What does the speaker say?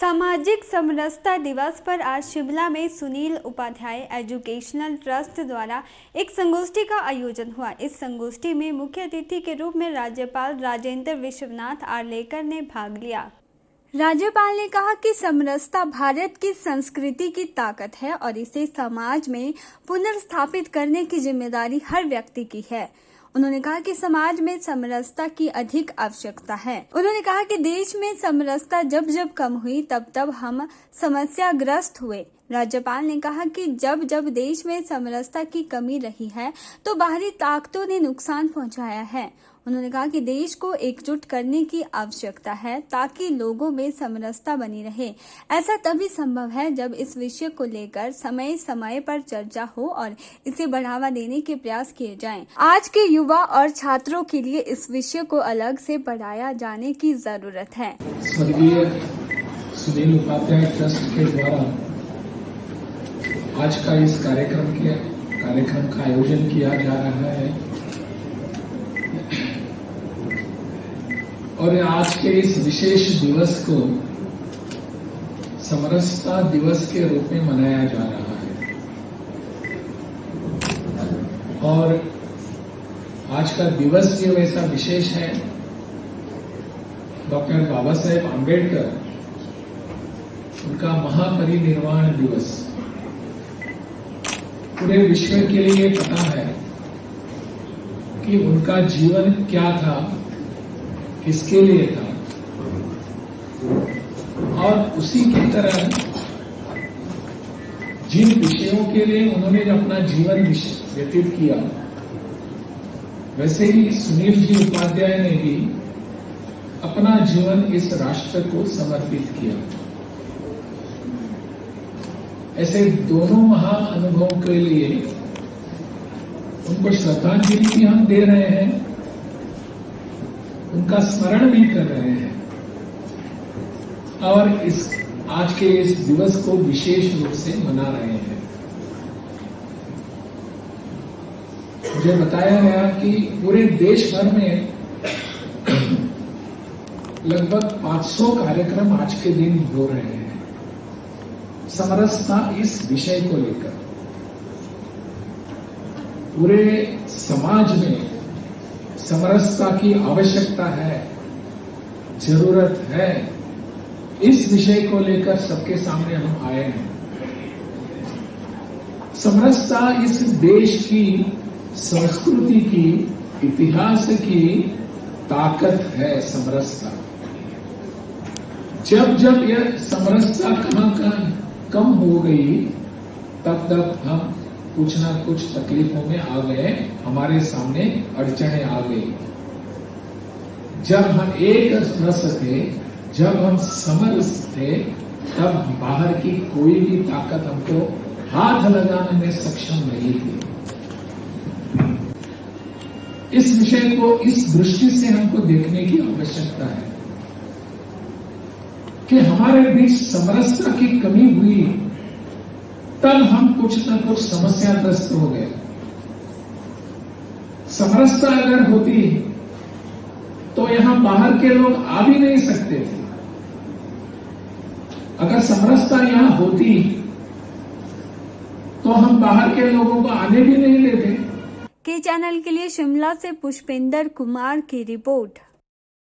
सामाजिक समरसता दिवस पर आज शिमला में सुनील उपाध्याय एजुकेशनल ट्रस्ट द्वारा एक संगोष्ठी का आयोजन हुआ। इस संगोष्ठी में मुख्य अतिथि के रूप में राज्यपाल राजेंद्र विश्वनाथ आर्लेकर ने भाग लिया। राज्यपाल ने कहा कि समरसता भारत की संस्कृति की ताकत है और इसे समाज में पुनर्स्थापित करने की जिम्मेदारी हर व्यक्ति की है। उन्होंने कहा कि समाज में समरसता की अधिक आवश्यकता है। उन्होंने कहा कि देश में समरसता जब जब कम हुई तब तब हम समस्याग्रस्त हुए। राज्यपाल ने कहा कि जब जब देश में समरसता की कमी रही है तो बाहरी ताकतों ने नुकसान पहुंचाया है। उन्होंने कहा कि देश को एकजुट करने की आवश्यकता है ताकि लोगों में समरसता बनी रहे। ऐसा तभी संभव है जब इस विषय को लेकर समय समय पर चर्चा हो और इसे बढ़ावा देने के प्रयास किए जाएं। आज के युवा और छात्रों के लिए इस विषय को अलग से पढ़ाया जाने की जरूरत है। स्वर्गीय सुनील उपाध्याय ट्रस्ट के द्वारा आज का इस कार्यक्रम का आयोजन किया जा रहा है और आज के इस विशेष दिवस को समरसता दिवस के रूप में मनाया जा रहा है। और आज का दिवस जो ऐसा विशेष है, डॉक्टर बाबा साहेब आम्बेडकर उनका महापरिनिर्वाण दिवस। पूरे विश्व के लिए पता है कि उनका जीवन क्या था, किसके लिए था, और उसी की तरह जिन विषयों के लिए उन्होंने अपना जीवन व्यतीत किया, वैसे ही सुनील जी उपाध्याय ने भी अपना जीवन इस राष्ट्र को समर्पित किया। ऐसे दोनों महाअनुभवों के लिए उनको श्रद्धांजलि भी हम दे रहे हैं, उनका स्मरण भी कर रहे हैं और आज के इस दिवस को विशेष रूप से मना रहे हैं। मुझे बताया गया कि पूरे देश भर में लगभग 500 कार्यक्रम आज के दिन हो रहे हैं समरसता इस विषय को लेकर। पूरे समाज में समरसता की आवश्यकता है, जरूरत है, इस विषय को लेकर सबके सामने हम आए हैं। समरसता इस देश की संस्कृति की, इतिहास की ताकत है। समरसता जब जब यह समरसता कहां कम हो गई तब तब हम कुछ ना कुछ तकलीफों में आ गए, हमारे सामने अड़चने आ गई। जब हम एक न सके, जब हम समरस थे, तब बाहर की कोई भी ताकत हमको हाथ लगाने में सक्षम नहीं थी। इस विषय को इस दृष्टि से हमको देखने की आवश्यकता है कि हमारे बीच समरसता की कमी हुई तब हम कुछ न कुछ समस्याग्रस्त हो गए। समरसता अगर होती तो यहां बाहर के लोग आ भी नहीं सकते थे। अगर समरसता यहां होती तो हम बाहर के लोगों को आने भी नहीं देते। के चैनल के लिए शिमला से पुष्पेंद्र कुमार की रिपोर्ट।